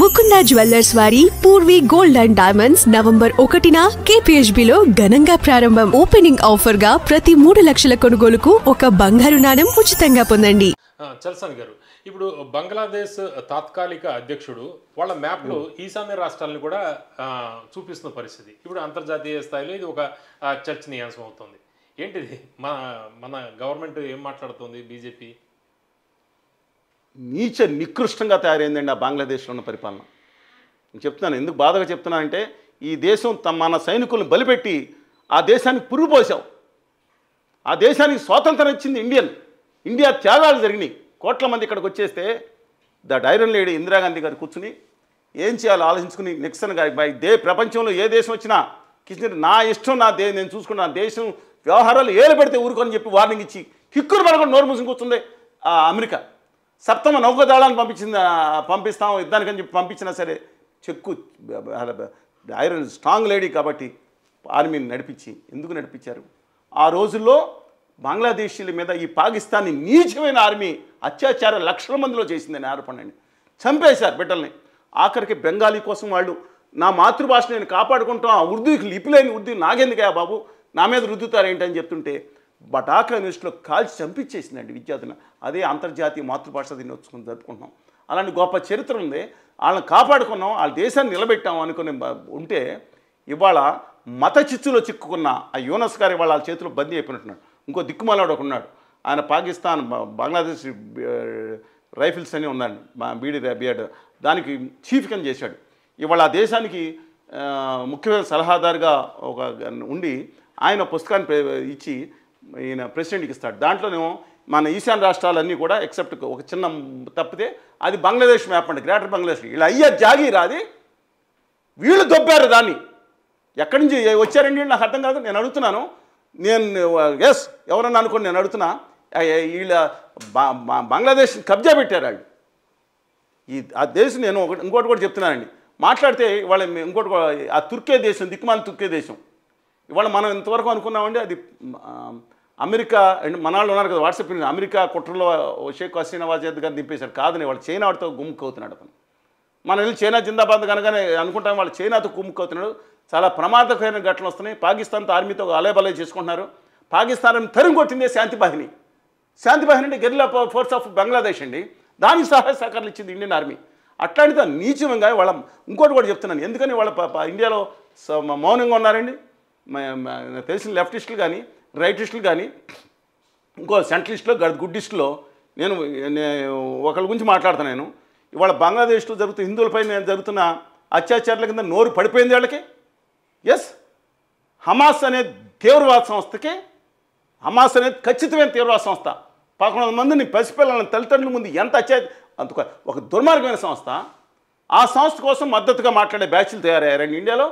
Mukunda jewellers వారి Purvi gold and diamonds November 1న KPHB లో ఘనంగా ప్రారంభం. ఓపెనింగ్ ఆఫర్ గా ప్రతి 3 లక్షల కొనుగోలుకు ఒక బంగారు నాణెం ఉచితంగా పొందండి. చల్సాని గారు, ఇప్పుడు బంగ్లాదేశ్ తాత్కాలిక అధ్యక్షుడు వాళ్ళ మ్యాప్లో ఈశాన్య రాష్ట్రాలను కూడా చూపిస్తున్న పరిస్థితి ఇప్పుడు అంతర్జాతీయ స్థాయిలో ఇది ఒక చర్చనీయాంశం అవుతుంది. ఏంటిది? మన గవర్నమెంట్ ఏం మాట్లాడుతుంది? బీజేపీ నీచ నికృష్టంగా తయారైందండి ఆ బంగ్లాదేశ్లో ఉన్న పరిపాలన. నేను చెప్తున్నాను, ఎందుకు బాధగా చెప్తున్నానంటే ఈ దేశం మన సైనికులను బలిపెట్టి ఆ దేశానికి పురుగు పోసాం. ఆ దేశానికి స్వాతంత్రం ఇచ్చింది ఇండియా త్యాగాలు జరిగినాయి. కోట్ల మంది ఇక్కడికి వచ్చేస్తే ఐరన్ లేడీ ఇందిరాగాంధీ గారు కూర్చుని ఏం చేయాలో ఆలోచించుకుని నిక్సన్ గారి ప్రపంచంలో ఏ దేశం వచ్చినా కిషన్ నా ఇష్టం నేను చూసుకున్నా దేశం వ్యవహారాలు ఏలు పెడితే ఊరుకొని చెప్పి వార్నింగ్ ఇచ్చి హిక్కురు పడకుండా నోరు మూసుకు కూర్చుంది అమెరికా. సప్తమ నౌకాదళాన్ని పంపిస్తాం యుద్ధానికని చెప్పి పంపించినా సరే చెక్కు ఐరన్ స్ట్రాంగ్ లేడీ కాబట్టి ఆర్మీని ఎందుకు నడిపించారు? ఆ రోజుల్లో బంగ్లాదేశీల మీద ఈ పాకిస్తాన్ని నీచమైన ఆర్మీ అత్యాచార లక్షల మందిలో చేసిందని ఆరోపణండి. చంపేశారు బిడ్డల్ని. ఆఖరికి బెంగాలీ కోసం వాళ్ళు నా మాతృభాష నేను కాపాడుకుంటాం, ఆ ఉర్దూకి లిపిలేని ఉర్దూ నాగెందుకయా బాబు నా మీద రుద్దుతారేంటని చెప్తుంటే బటాకా యూనివర్సిటీలో కాల్చి చంపించేసిందండి విద్యార్థులను. అదే అంతర్జాతీయ మాతృభాష దినోత్సవం జరుపుకుంటున్నాం. అలాంటి గొప్ప చరిత్ర ఉంది. వాళ్ళని కాపాడుకున్నాం, వాళ్ళ దేశాన్ని నిలబెట్టాం అనుకుని ఉంటే ఇవాళ మత చిచ్చులో చిక్కుకున్న ఆ యూనస్ గారు వాళ్ళ చేతిలో బందీ అయిపోయినట్టున్నాడు. ఇంకో దిక్కుమాలాడు ఒక ఉన్నాడు, ఆయన పాకిస్తాన్ బంగ్లాదేశ్ రైఫిల్స్ అని ఉన్నాడు, బీఆర్ దానికి చీఫ్ కింద చేశాడు. ఇవాళ ఆ దేశానికి ముఖ్యమైన సలహాదారుగా ఉండి ఆయన పుస్తకాన్ని ఇచ్చి ఈయన ప్రెసిడెంట్కి ఇస్తాడు. దాంట్లోనేమో మన ఈశాన్య రాష్ట్రాలన్నీ కూడా ఎక్సెప్ట్ ఒక చిన్న తప్పితే అది బంగ్లాదేశ్ మ్యాప్ అండి, గ్రేటర్ బంగ్లాదేశ్. వీళ్ళు అయ్యా జాగీరా అది, వీళ్ళు దొబ్బారు దాన్ని. ఎక్కడి నుంచి వచ్చారండి నాకు అర్థం కాదు. నేను అడుగుతున్నాను, ఎవరన్నా అనుకోండి, నేను అడుగుతున్నా, వీళ్ళ బంగ్లాదేశ్ కబ్జా పెట్టారు వాళ్ళు. ఆ దేశం నేను ఇంకోటి కూడా చెప్తున్నానండి, మాట్లాడితే వాళ్ళ ఇంకోటి ఆ తుర్కే దేశం, దిక్కుమాల తుర్కే దేశం. ఇవాళ మనం ఇంతవరకు అనుకున్నామండి అది అమెరికా అండ్ మనాళ్ళు ఉన్నారు కదా వాట్సాప్, అమెరికా కుట్రలో షేక్ హసీనా వాజేద్ గారు దింపేశారు. కాదని వాళ్ళు చైనా వాడితో గుమ్ముకవుతున్నాడు అతను. మనం వెళ్ళి చైనా జిందాబాద్ కనుకనే అనుకుంటాం, వాళ్ళు చైనాతో గుమ్ముకవుతున్నాడు. చాలా ప్రమాదకరమైన ఘటనలు వస్తున్నాయి. పాకిస్తాన్తో ఆర్మీతో అలేబలే చేసుకుంటున్నారు. పాకిస్తాన్ తరిమి కొట్టిందే శాంతిబాహిని అంటే గెరిల్లా ఫోర్స్ ఆఫ్ బంగ్లాదేశ్ అండి. దానికి సహాయ సహకారాలు ఇచ్చింది ఇండియన్ ఆర్మీ. అట్లాంటిది నీచంగా వాళ్ళ ఇంకోటి కూడా చెప్తున్నాను, ఎందుకని వాళ్ళ ఇండియాలో మౌనంగా ఉన్నారండి? తెలిసిన లెఫ్టిస్టులు కానీ రైటిస్టులు కానీ ఇంకో సెంట్రిస్టులో గుడ్డిస్టులో నేను ఒకళ్ళ గురించి మాట్లాడతాను. నేను ఇవాళ బంగ్లాదేశ్లో జరుగుతున్న హిందువులపై జరుగుతున్న అత్యాచారాల కింద నోరు పడిపోయింది వాళ్ళకి. హమాస్ అనే తీవ్రవాద సంస్థకి, హమాస్ అనేది ఖచ్చితమైన తీవ్రవాద సంస్థ. 11 మందిని పసిపిల్లలను తల్లిదండ్రుల ముందు ఎంత అంత ఒక దుర్మార్గమైన సంస్థ. ఆ సంస్థ కోసం మద్దతుగా మాట్లాడే బ్యాచ్లు తయారయ్యారండి ఇండియాలో.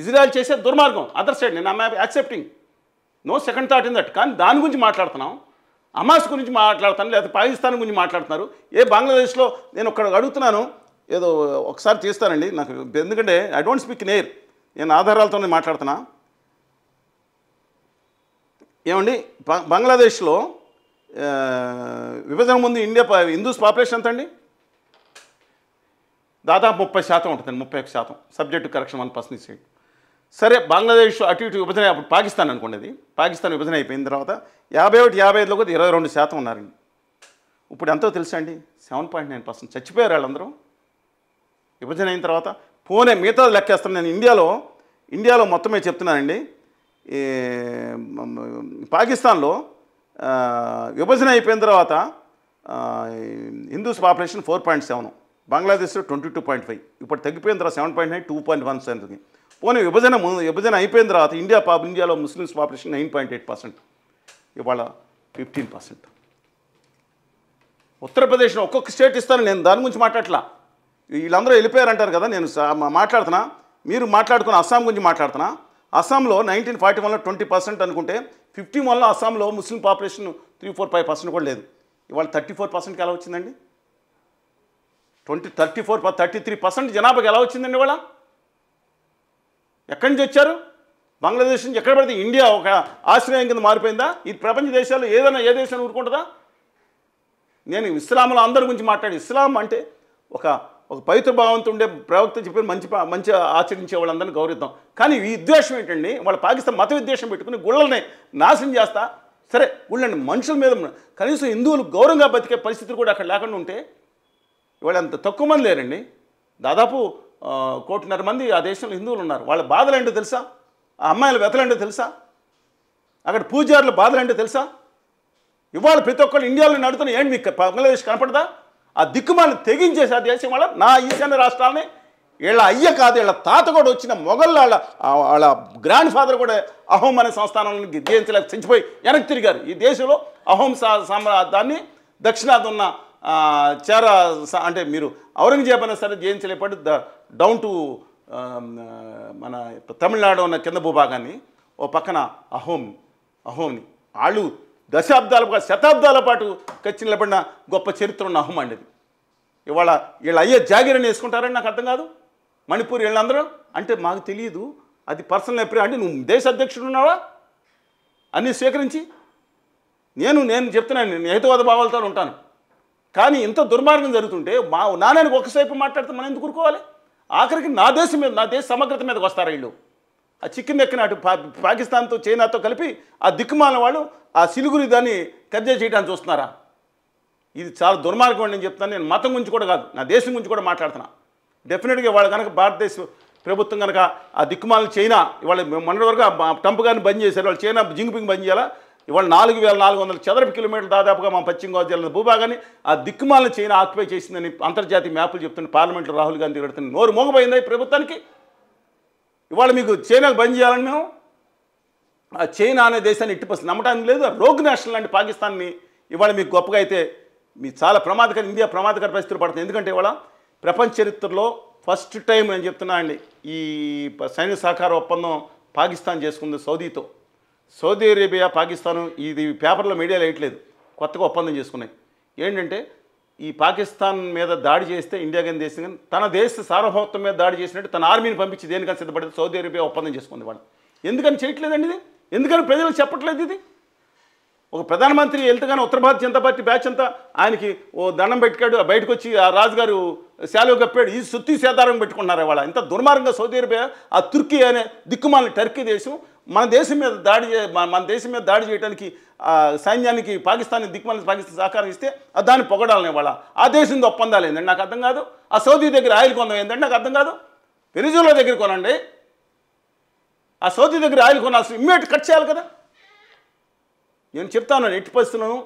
ఇజ్రాయెల్ చేసే దుర్మార్గం అదర్ సైడ్, నేను accepting, no second thought in that. కానీ దాని గురించి మాట్లాడుతున్నాం, హమాస్ గురించి మాట్లాడుతాను, లేకపోతే పాకిస్తాన్ గురించి మాట్లాడుతున్నారు. బంగ్లాదేశ్లో నేను ఒక్కడ అడుగుతున్నాను, ఏదో ఒకసారి చేస్తానండి నాకు, ఎందుకంటే I don't speak in air, నేను ఆధారాలతోనే మాట్లాడుతున్నా. ఏమండి, బంగ్లాదేశ్లో విభజన ముందు హిందూస్ పాపులేషన్ ఎంత అండి? దాదాపు 30% ఉంటుందండి, 31%. సబ్జెక్టు కరెక్షన్ 1% సరే. బంగ్లాదేశ్ అటు ఇటు విభజన, అప్పుడు పాకిస్తాన్ అనుకోండి, అది పాకిస్తాన్ విభజన అయిపోయిన తర్వాత 51-55లో కూడా 22% ఉన్నారండి. ఇప్పుడు ఎంతో తెలుసా అండి? 7.9% చచ్చిపోయారు వాళ్ళందరూ విభజన అయిన తర్వాత. పోనే మిగతా లెక్కేస్తాను నేను. ఇండియాలో మొత్తమే చెప్తున్నానండి. పాకిస్తాన్లో విభజన అయిపోయిన తర్వాత హిందూస్ పాపులేషన్ 4.7, బంగ్లాదేశ్లో 22.5, ఇప్పుడు తగ్గిపోయిన తర్వాత 7.9, 2.1. పోనీ విభజన అయిపోయిన తర్వాత ఇండియాలో ముస్లిమ్స్ పాపులేషన్ 9.8%, ఇవాళ 15%. ఉత్తరప్రదేశ్లో ఒక్కొక్క స్టేట్ ఇస్తాను, నేను దాని గురించి మాట్లాడట్లా. వీళ్ళందరూ వెళ్ళిపోయారంటారు కదా, నేను మాట్లాడుతున్నా, మీరు మాట్లాడుకున్న అస్సాం గురించి మాట్లాడుతున్నా. అస్సాంలో 1941లో 20% అనుకుంటే 51లో అస్సాంలో ముస్లిం పాపులేషన్ 3-4-5% కూడా లేదు. ఇవాళ 34%కి ఎలా వచ్చిందండి? 33% జనాభాకి ఎలా వచ్చిందండి ఇవాళ? ఎక్కడి నుంచి వచ్చారు? బంగ్లాదేశ్ నుంచి. ఎక్కడ పడితే ఇండియా ఒక ఆశ్రయం కింద మారిపోయిందా? ఈ ప్రపంచ దేశాల్లో ఏ దేశాన్ని ఊరుకుంటుందా? నేను ఇస్లాంలో అందరి గురించి మాట్లాడి, ఇస్లాం అంటే ఒక ఒక పవిత్ర భావంతో ఉండే ప్రవక్త చెప్పిన మంచి ఆచరించే వాళ్ళందరినీ గౌరవిద్దాం. కానీ ఈ విద్వేషం ఏంటండి, వాళ్ళ పాకిస్తాన్ మత విద్వేషం పెట్టుకుని గుళ్ళని నాశనం చేస్తా. సరే గుళ్ళని మనుషుల మీద కనీసం హిందువులు గౌరవంగా బతికే పరిస్థితులు కూడా అక్కడ లేకుండా ఉంటే ఇవాళ అంత తక్కువ మంది లేరండి. దాదాపు 1.5 కోటి మంది ఆ దేశంలో హిందువులు ఉన్నారు. వాళ్ళ బాధలు ఏంటో తెలుసా? ఆ అమ్మాయిల వ్యతలేంటో తెలుసా? అక్కడ పూజారుల బాధలు ఏంటో తెలుసా? ఇవాళ ప్రతి ఒక్కళ్ళు ఇండియాలో నడుతున్న ఏంటి మీకు బంగ్లాదేశ్ కనపడదా? ఆ దిక్కుమాలను తెగించేసి ఆ దేశం వాళ్ళ నా ఈశాన్య రాష్ట్రాలని వీళ్ళ అయ్య కాదు, వీళ్ళ తాత కూడా వచ్చిన మొఘల్ వాళ్ళ గ్రాండ్ ఫాదర్ కూడా అహోం అనే సంస్థానానికి జయించలేక చచ్చిపోయి వెనక్కి తిరిగారు. ఈ దేశంలో అహోం దాన్ని దక్షిణాది ఉన్న అంటే మీరు ఔరంగజేబ్ అయినా సరే జయించలేపటి డౌన్ టు మన తమిళనాడు ఉన్న కింద భూభాగాన్ని ఓ పక్కన అహోంని వాళ్ళు శతాబ్దాల పాటు కచ్చి నిలబడిన గొప్ప చరిత్ర ఉన్న అహోం అండి. ఇవాళ వీళ్ళు అయ్యే జాగిరని వేసుకుంటారని నాకు అర్థం కాదు. మణిపూర్ వీళ్ళందరూ అంటే మాకు తెలియదు, అది పర్సనల్ అభిప్రాయం. అంటే నువ్వు దేశ అధ్యక్షుడు ఉన్నావా అన్నీ స్వీకరించి? నేను చెప్తున్నాను, నేను హేతువాద భావాలతో ఉంటాను. కానీ ఇంత దుర్మార్గం జరుగుతుంటే మా నాన్నకి ఒకసేపు మాట్లాడితే మనం ఎందుకు కూరుకోవాలి? ఆఖరికి నా దేశం మీద, నా దేశ సమగ్రత మీదకి వస్తారు వీళ్ళు. ఆ చికెన్ ఎక్కిన అటు పాకిస్తాన్తో చైనాతో కలిపి ఆ దిక్కుమాల వాళ్ళు ఆ సిలిగురి దాన్ని కబ్జా చేయడానికి చూస్తున్నారా? ఇది చాలా దుర్మార్గం అని నేను చెప్తాను. నేను మతం గురించి కూడా కాదు, నా దేశం గురించి కూడా మాట్లాడుతున్నా. డెఫినెట్గా వాళ్ళు కనుక భారతదేశ ప్రభుత్వం కనుక ఆ దిక్కుమాలను చైనా ఇవాళ మొన్నటి వరకు ట్రంప్ గారిని బంద్ చేశారు. వాళ్ళు చైనా జింగ్పింగ్ బంద్ చేయాలా? ఇవాళ 4400 చదరపు కిలోమీటర్లు దాదాపుగా మా పశ్చిమ గోదావరి జిల్లా భూభాగాన్ని ఆ దిక్కుమాలను చైనా ఆక్యుపై చేసిందని అంతర్జాతీయ మ్యాపులు చెప్తున్న పార్లమెంట్లో రాహుల్ గాంధీ పెడుతున్న నోరు మోగపోయిందా ఈ ప్రభుత్వానికి? ఇవాళ మీకు చైనాకు బంద్ చేయాలని మేము ఆ చైనా అనే దేశాన్ని ఇట్టిపోతుంది నమ్మటానికి లేదు. రోగ్ నేషనల్ లాంటి పాకిస్తాన్ని ఇవాళ మీకు గొప్పగా అయితే మీ చాలా ఇండియా ప్రమాదకర పరిస్థితులు పడుతుంది. ఎందుకంటే ఇవాళ ప్రపంచ చరిత్రలో ఫస్ట్ టైం నేను చెప్తున్నా అండి, ఈ సైనిక సహకార ఒప్పందం పాకిస్తాన్ చేసుకుంది సౌదీతో. సౌదీ అరేబియా పాకిస్తాను ఇది పేపర్లో మీడియాలో వేయట్లేదు, కొత్తగా ఒప్పందం చేసుకున్నాయి. ఏంటంటే ఈ పాకిస్తాన్ మీద దాడి చేస్తే ఇండియా కానీ దేశం కానీ తన దేశ సార్వభౌమత్వం మీద దాడి చేసినట్టు తన ఆర్మీని పంపించి దేనికని సిద్ధపడితే సౌదీ అరేబియా ఒప్పందం చేసుకుంది. వాళ్ళు ఎందుకని చేయట్లేదండి ఇది? ఎందుకని ప్రజలకు చెప్పట్లేదు ఇది? ఒక ప్రధానమంత్రి వెళ్తేగానే ఉత్తర భారత జనతా పార్టీ బ్యాచ్ అంతా ఆయనకి ఓ దండం పెట్టుకాడు, బయటకు వచ్చి ఆ రాజుగారు శాలువ కప్పాడు, ఈ సుత్తి సేదారం పెట్టుకున్నారు. వాళ్ళ ఇంత దుర్మార్గంగా సౌదీ అరేబియా ఆ తుర్కీ అనే దిక్కుమాలిన టర్కీ దేశం మన దేశం మీద దాడి చేయడానికి సైన్యానికి పాకిస్తాన్ దిక్కుమాలిన పాకిస్తాన్ సహకారం ఇస్తే దాన్ని పొగడాలని వాళ్ళ ఆ దేశంతో ఒప్పందాలు ఏంటంటే నాకు అర్థం కాదు. ఆ సౌదీ దగ్గర ఆయిల్ కొందాం ఏంటంటే నాకు అర్థం కాదు. వెనిజులా దగ్గర కొనండి, ఆ సౌదీ దగ్గర ఆయిల్ కొనాల్సిన ఇమ్మీడియట్ కట్ చేయాలి కదా. నేను చెప్తాను ఎట్టి పరిస్థితులను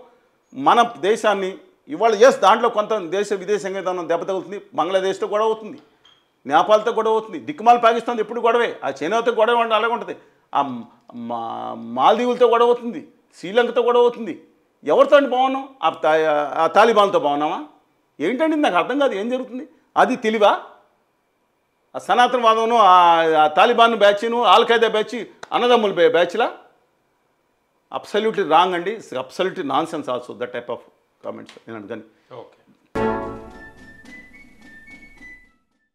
మన దేశాన్ని ఇవాళ దాంట్లో కొంత విదేశంగా దెబ్బ తగులుతుంది. బంగ్లాదేశ్తో గొడవ అవుతుంది, నేపాల్తో గొడవ అవుతుంది, దిక్కుమాల పాకిస్తాన్తో ఎప్పుడు గొడవే, ఆ చైనాతో గొడవ అంటే అలాగే ఉంటుంది, ఆ మాల్దీవులతో గొడవ అవుతుంది, శ్రీలంకతో గొడవ అవుతుంది. ఎవరితో అండి బాగున్నాం? ఆ తాలిబాన్తో బాగున్నామా? ఏంటండి నాకు అర్థం కాదు, ఏం జరుగుతుంది? అది తెలివా? ఆ సనాతనవాదం ఆ తాలిబాన్ బ్యాచ్ను ఆల్-ఖైదా బ్యాచ్ అన్నదమ్ముల బ్యాచ్లా? అబ్సల్యూట్లీ రాంగ్ అండి, absolutely non sense also that type of comments నేను అందుకని. ఓకే.